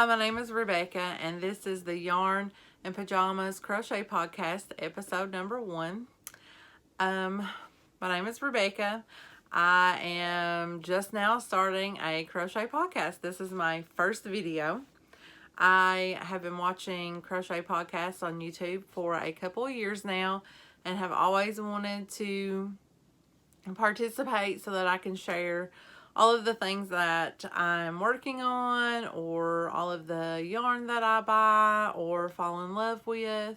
Hi, my name is Rebecca, and this is the Yarn and Pajamas Crochet Podcast, episode number 1. My name is Rebecca. I am just now starting a crochet podcast. This is my first video. I have been watching crochet podcasts on YouTube for a couple of years now and have always wanted to participate so that I can share all of the things that I'm working on, or all of the yarn that I buy or fall in love with.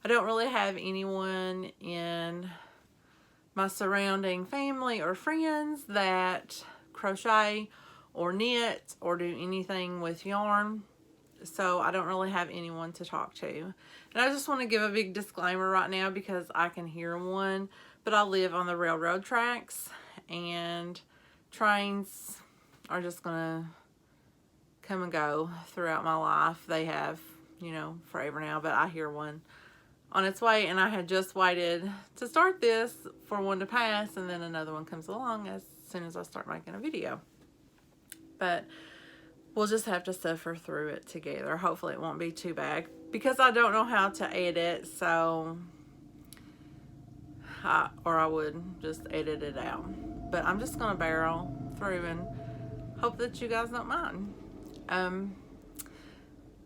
I don't really have anyone in my surrounding family or friends that crochet or knit or do anything with yarn, so I don't really have anyone to talk to. And I just want to give a big disclaimer right now because I can hear one, but I live on the railroad tracks and trains are just gonna come and go throughout my life. They have, forever now, but I hear one on its way, and I had just waited to start this for one to pass, and then another one comes along as soon as I start making a video. But we'll just have to suffer through it together. Hopefully it won't be too bad, because I don't know how to edit, so I would just edit it out. But I'm just going to barrel through and hope that you guys don't mind.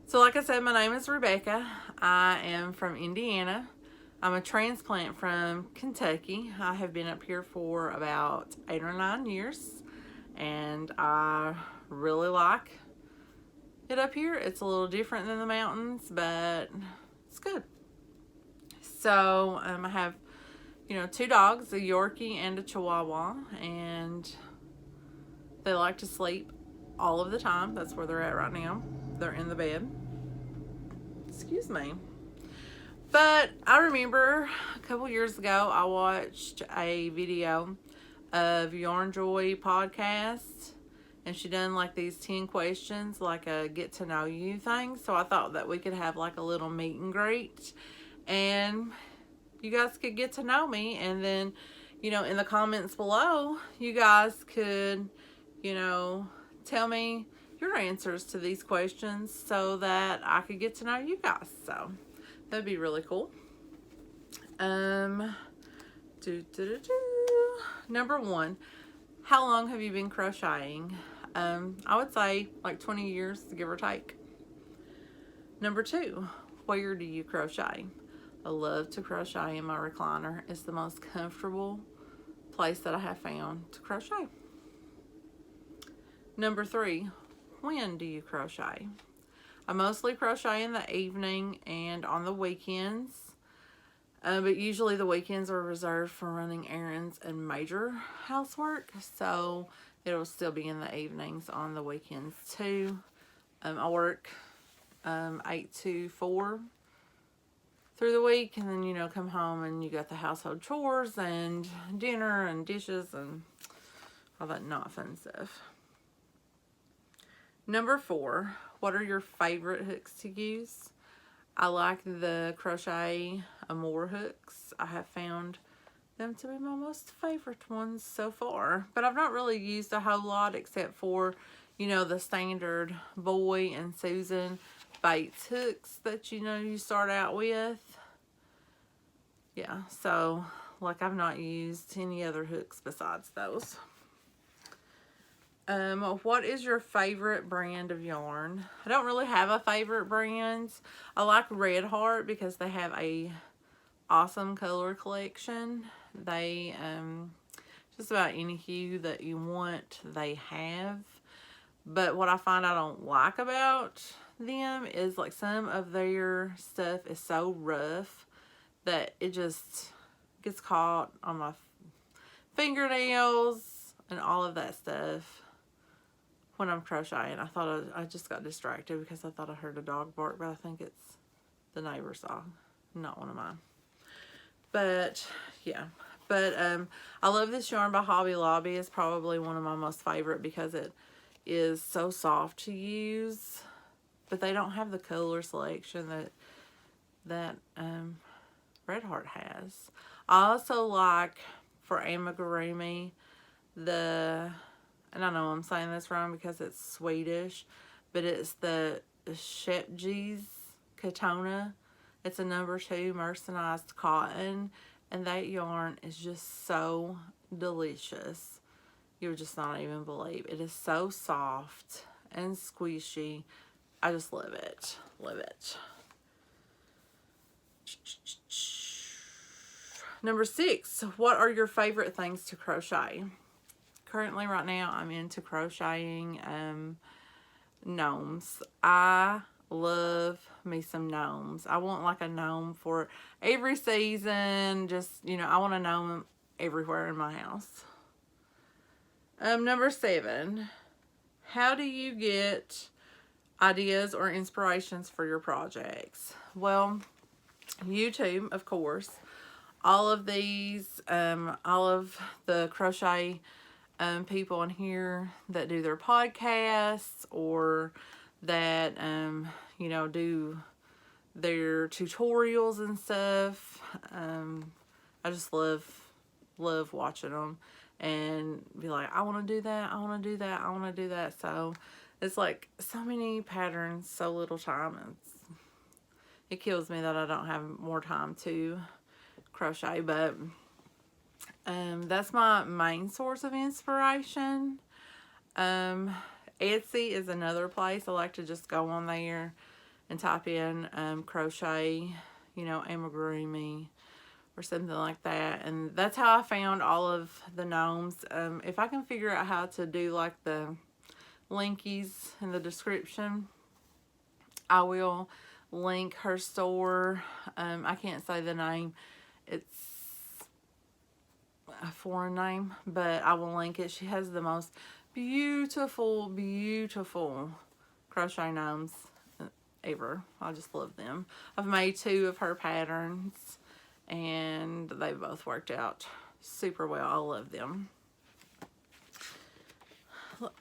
So like I said, my name is Rebecca. I am from Indiana. I'm a transplant from Kentucky. I have been up here for about 8 or 9 years, and I really like it up here. It's a little different than the mountains, but it's good. So I have 2 dogs, a Yorkie and a Chihuahua, and they like to sleep all of the time. That's where they're at right now. They're in the bed. Excuse me. But I remember a couple years ago, I watched a video of Yarn Joy Podcast, and she done like these 10 questions, like a get to know you thing. So I thought that we could have like a little meet and greet, and you guys could get to know me, and then, in the comments below, you guys could, tell me your answers to these questions so that I could get to know you guys. So that'd be really cool. Number 1, how long have you been crocheting? I would say like 20 years, give or take. Number 2, where do you crochet? I love to crochet in my recliner. It's the most comfortable place that I have found to crochet. Number 3, when do you crochet? I mostly crochet in the evening and on the weekends, but usually the weekends are reserved for running errands and major housework, so it'll still be in the evenings on the weekends too. I work 8 to 4 through the week, and then come home and you got the household chores and dinner and dishes and all that not fun stuff. Number 4, what are your favorite hooks to use? I like the Crochet Amour hooks. I have found them to be my most favorite ones so far, but I've not really used a whole lot except for the standard Boy and Susan Bates hooks that you start out with. Yeah, so like I've not used any other hooks besides those. What is your favorite brand of yarn? I don't really have a favorite brand. I like Red Heart because they have a awesome color collection. They just about any hue that you want they have. But what I find I don't like about them is like some of their stuff is so rough that it just gets caught on my fingernails and all of that stuff when I'm crocheting. I thought I just got distracted because I thought I heard a dog bark, but I think it's the neighbor's dog, not one of mine. But yeah, I love this yarn by Hobby Lobby. It's probably one of my most favorite because it is so soft to use, but they don't have the color selection that Red Heart has. I also like, for amigurumi, and I know I'm saying this wrong because it's Swedish, but it's the Shepge's Katona. It's a number 2 mercerized cotton, and that yarn is just so delicious. You would just not even believe. It is so soft and squishy. I just love it. Love it. Number 6, what are your favorite things to crochet? Currently, right now, I'm into crocheting gnomes. I love me some gnomes. I want like a gnome for every season. Just, I want a gnome everywhere in my house. Number 7, how do you get ideas or inspirations for your projects? Well, YouTube, of course. All of these, all of the crochet people in here that do their podcasts or that, do their tutorials and stuff. I just love watching them and be like, I want to do that, I want to do that, I want to do that. So it's like so many patterns, so little time. It kills me that I don't have more time to crochet, but that's my main source of inspiration. Etsy is another place. I like to just go on there and type in crochet, amigurumi or something like that, and that's how I found all of the gnomes. If I can figure out how to do like the linkies in the description, I will link her store. I can't say the name. It's a foreign name, but I will link it. She has the most beautiful crochet gnomes ever. I just love them. I've made 2 of her patterns and they both worked out super well. I love them. Let's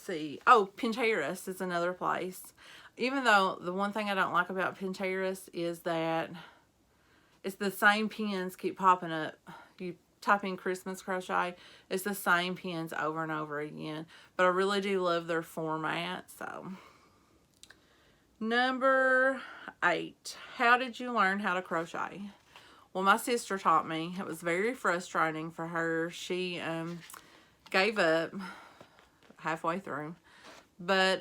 see. Oh, Pinterest is another place. Even though the one thing I don't like about Pinterest is that it's the same pins keep popping up. You type in Christmas crochet, it's the same pins over and over again. But I really do love their format. So, number 8, how did you learn how to crochet? Well, my sister taught me. It was very frustrating for her. She gave up halfway through, but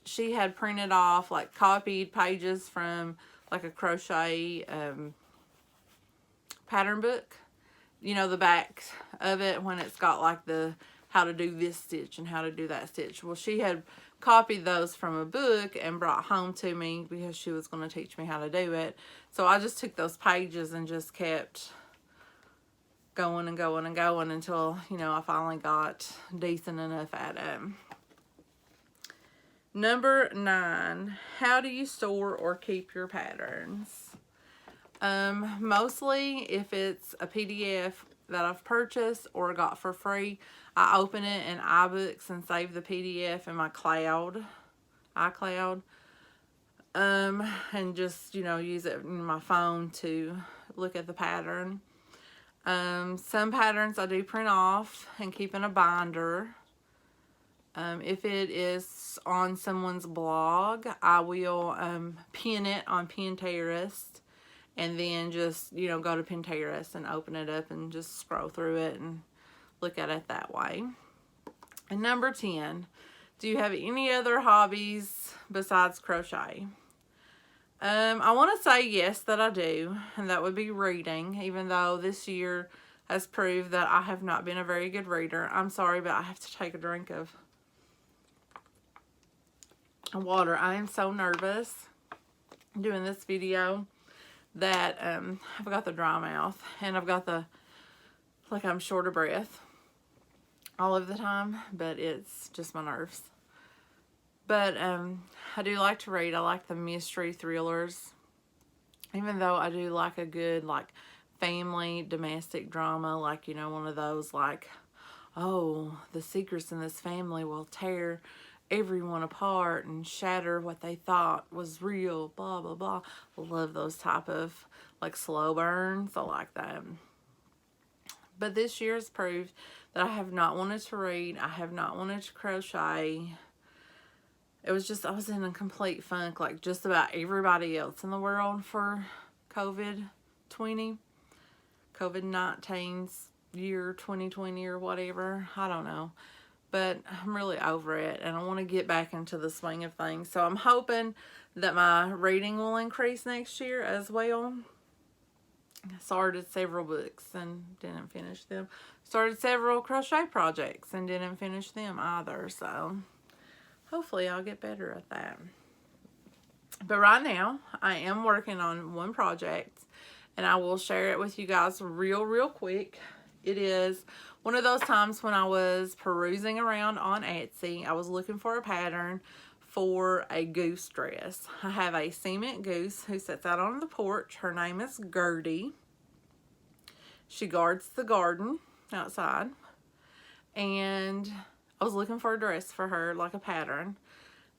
she had printed off, like copied pages from like a crochet pattern book. The back of it when it's got like the how to do this stitch and how to do that stitch. Well, she had copied those from a book and brought home to me because she was going to teach me how to do it. So I just took those pages and just kept going and going and going until, I finally got decent enough at it. Number 9, how do you store or keep your patterns? Mostly if it's a PDF that I've purchased or got for free, I open it in iBooks and save the PDF in my iCloud. And just, use it in my phone to look at the pattern. Some patterns I do print off and keep in a binder. If it is on someone's blog, I will pin it on Pinterest. And then just, go to Pinterest and open it up and just scroll through it and look at it that way. And number 10, do you have any other hobbies besides crochet? I want to say yes that I do, and that would be reading, even though this year has proved that I have not been a very good reader. I'm sorry, but I have to take a drink of water. I am so nervous doing this video that I've got the dry mouth and I've got like I'm short of breath all of the time, but it's just my nerves. But I do like to read. I like the mystery thrillers, even though I do like a good like family domestic drama, like one of those like, oh, the secrets in this family will tear everyone apart and shatter what they thought was real, blah blah blah. I love those type of like slow burns. I like that. But this year has proved that I have not wanted to read. I have not wanted to crochet. it was just, I was in a complete funk, like just about everybody else in the world for COVID-19's year 2020 or whatever. I don't know. But I'm really over it, and I want to get back into the swing of things. So I'm hoping that my reading will increase next year as well. I started several books and didn't finish them. Started several crochet projects and didn't finish them either. So hopefully I'll get better at that. But right now, I am working on one project, and I will share it with you guys real quick. It is one of those times when I was perusing around on Etsy. I was looking for a pattern for a goose dress. I have a cement goose who sits out on the porch. Her name is Gertie. She guards the garden outside. And I was looking for a dress for her, like a pattern.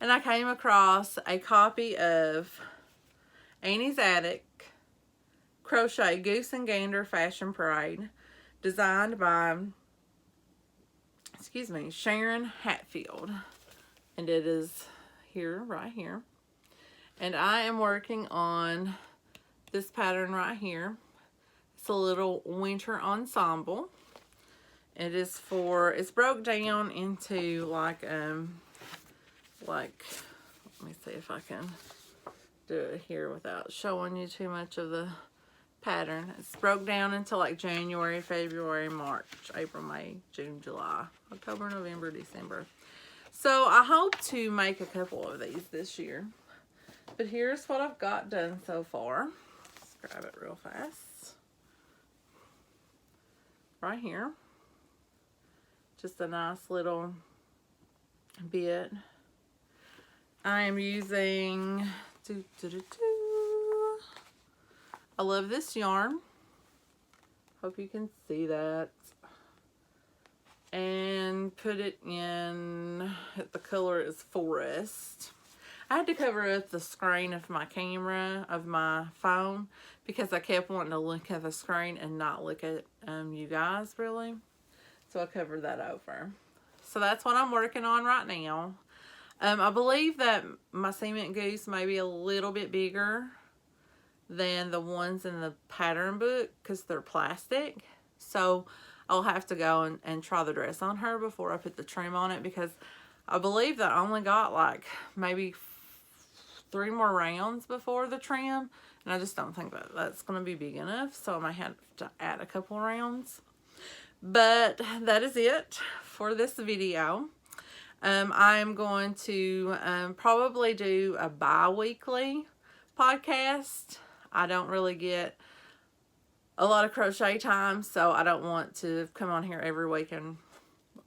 And I came across a copy of Annie's Attic Crochet Goose and Gander Fashion Parade, designed by, Sharon Hatfield. And it is here, right here. And I am working on this pattern right here. It's a little winter ensemble. It is for, it's broke down into like, let me see if I can do it here without showing you too much of the pattern. It's broke down into like January, February, March, April, May, June, July, October, November, December. So I hope to make a couple of these this year. But here's what I've got done so far. Let's grab it real fast. Right here. Just a nice little bit. I am using I love this yarn. Hope you can see that. And put it in, the color is Forest. I had to cover up the screen of my camera, of my phone, because I kept wanting to look at the screen and not look at you guys, really. So I covered that over. So that's what I'm working on right now. I believe that my cement goose may be a little bit bigger than the ones in the pattern book because they're plastic. So I'll have to go and try the dress on her before I put the trim on it, because I believe that I only got like maybe 3 more rounds before the trim, and I just don't think that that's going to be big enough, so I might have to add a couple rounds. But that is it for this video. I'm going to probably do a bi-weekly podcast. I don't really get a lot of crochet time, so I don't want to come on here every week and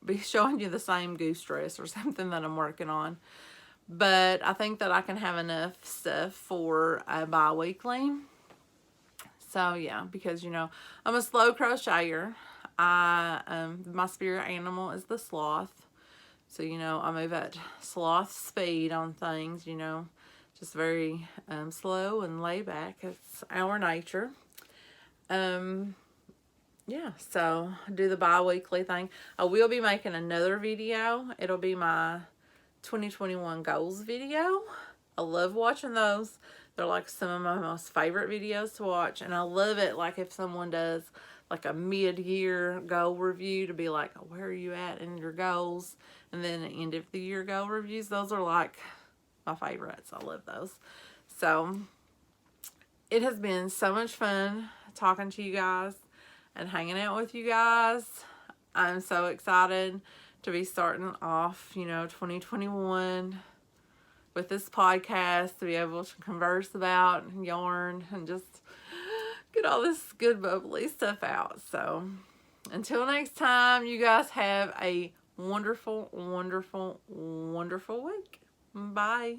be showing you the same goose dress or something that I'm working on. But I think that I can have enough stuff for a bi-weekly. So yeah, because you know, I'm a slow crocheter. My spirit animal is the sloth. So you know, I move at sloth speed on things, you know, just very slow and laid back. It's our nature. Yeah, so do the bi-weekly thing. I will be making another video. It'll be my 2021 goals video. I love watching those. They're like some of my most favorite videos to watch, and I love it like if someone does like a mid-year goal review, to be like, where are you at in your goals? And then the end of the year goal reviews. Those are like my favorites. I love those. So it has been so much fun talking to you guys and hanging out with you guys. I'm so excited to be starting off, you know, 2021 with this podcast, to be able to converse about yarn and just get all this good bubbly stuff out. So until next time, you guys have a wonderful, wonderful, wonderful week. Bye.